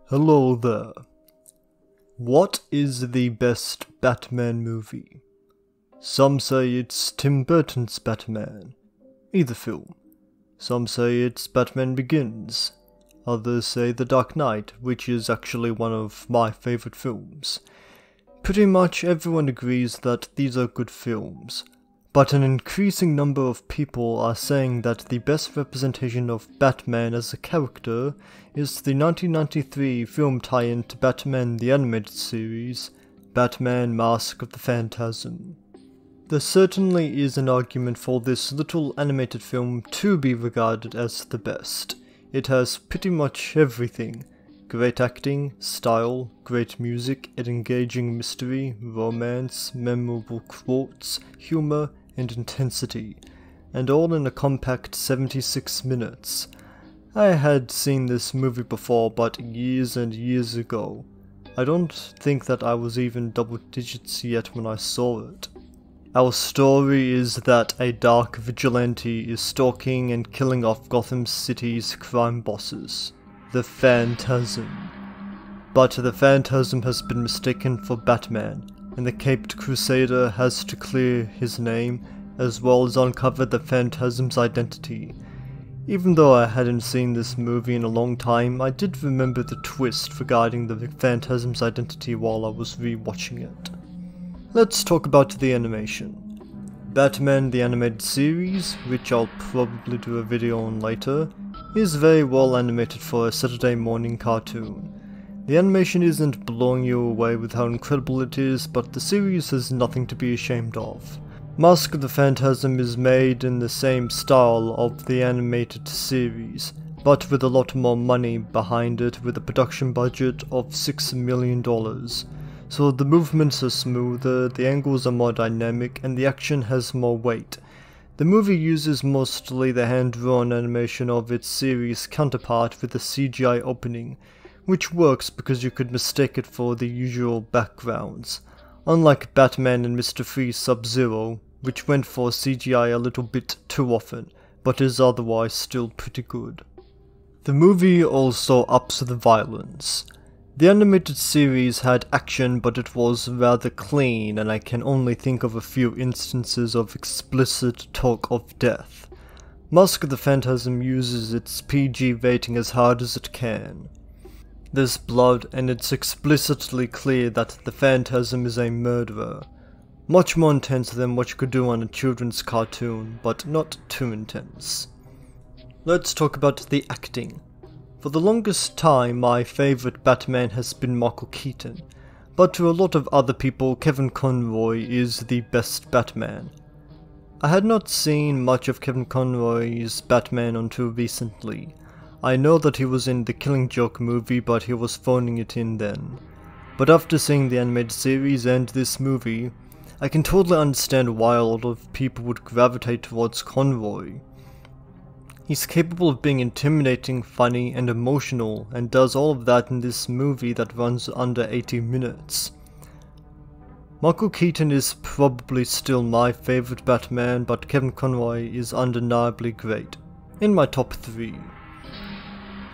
Hello there. What is the best Batman movie? Some say it's Tim Burton's Batman, either film. Some say it's Batman Begins. Others say The Dark Knight, which is actually one of my favourite films. Pretty much everyone agrees that these are good films, but an increasing number of people are saying that the best representation of Batman as a character is the 1993 film tie-in to Batman the Animated Series, Batman Mask of the Phantasm. There certainly is an argument for this little animated film to be regarded as the best. It has pretty much everything. Great acting, style, great music, an engaging mystery, romance, memorable quotes, humour, and intensity, and all in a compact 76 minutes. I had seen this movie before, but years and years ago. I don't think that I was even double digits yet when I saw it. Our story is that a dark vigilante is stalking and killing off Gotham City's crime bosses, the Phantasm. But the Phantasm has been mistaken for Batman, and the Caped Crusader has to clear his name, as well as uncover the Phantasm's identity. Even though I hadn't seen this movie in a long time, I did remember the twist regarding the Phantasm's identity while I was re-watching it. Let's talk about the animation. Batman the Animated Series, which I'll probably do a video on later, is very well animated for a Saturday morning cartoon. The animation isn't blowing you away with how incredible it is, but the series has nothing to be ashamed of. Mask of the Phantasm is made in the same style of the animated series, but with a lot more money behind it, with a production budget of $6 million. So the movements are smoother, the angles are more dynamic, and the action has more weight. The movie uses mostly the hand-drawn animation of its series counterpart with a CGI opening, which works because you could mistake it for the usual backgrounds, unlike Batman and Mr. Freeze Sub-Zero, which went for CGI a little bit too often, but is otherwise still pretty good. The movie also ups the violence. The animated series had action, but it was rather clean, and I can only think of a few instances of explicit talk of death. Mask of the Phantasm uses its PG rating as hard as it can. There's blood, and it's explicitly clear that the Phantasm is a murderer. Much more intense than what you could do on a children's cartoon, but not too intense. Let's talk about the acting. For the longest time, my favourite Batman has been Michael Keaton, but to a lot of other people, Kevin Conroy is the best Batman. I had not seen much of Kevin Conroy's Batman until recently. I know that he was in the Killing Joke movie, but he was phoning it in then. But after seeing the animated series and this movie, I can totally understand why a lot of people would gravitate towards Conroy. He's capable of being intimidating, funny, and emotional, and does all of that in this movie that runs under 80 minutes. Michael Keaton is probably still my favourite Batman, but Kevin Conroy is undeniably great. In my top 3.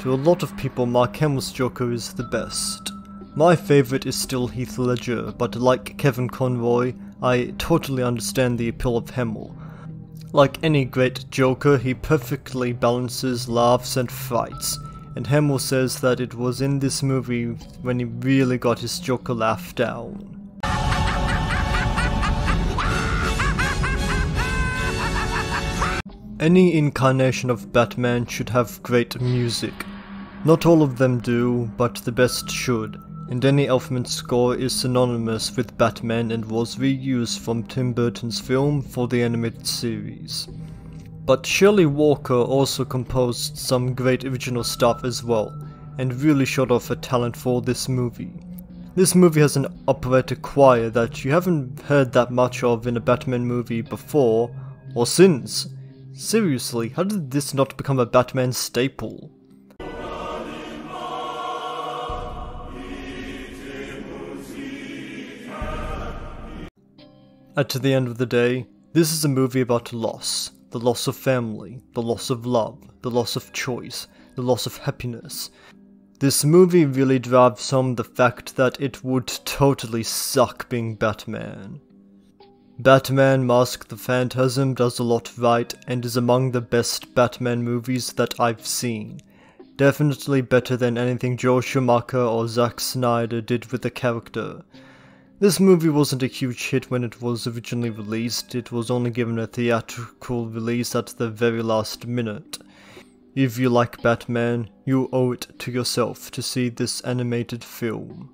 To a lot of people, Mark Hamill's Joker is the best. My favourite is still Heath Ledger, but like Kevin Conroy, I totally understand the appeal of Hamill. Like any great Joker, he perfectly balances laughs and frights, and Hamill says that it was in this movie when he really got his Joker laugh down. Any incarnation of Batman should have great music. Not all of them do, but the best should, and Danny Elfman's score is synonymous with Batman and was reused from Tim Burton's film for the animated series. But Shirley Walker also composed some great original stuff as well, and really showed off her talent for this movie. This movie has an operatic choir that you haven't heard that much of in a Batman movie before, or since. Seriously, how did this not become a Batman staple? At the end of the day, this is a movie about loss. The loss of family, the loss of love, the loss of choice, the loss of happiness. This movie really drives home the fact that it would totally suck being Batman. Batman Mask the Phantasm does a lot right and is among the best Batman movies that I've seen. Definitely better than anything Joel Schumacher or Zack Snyder did with the character. This movie wasn't a huge hit when it was originally released, it was only given a theatrical release at the very last minute. If you like Batman, you owe it to yourself to see this animated film.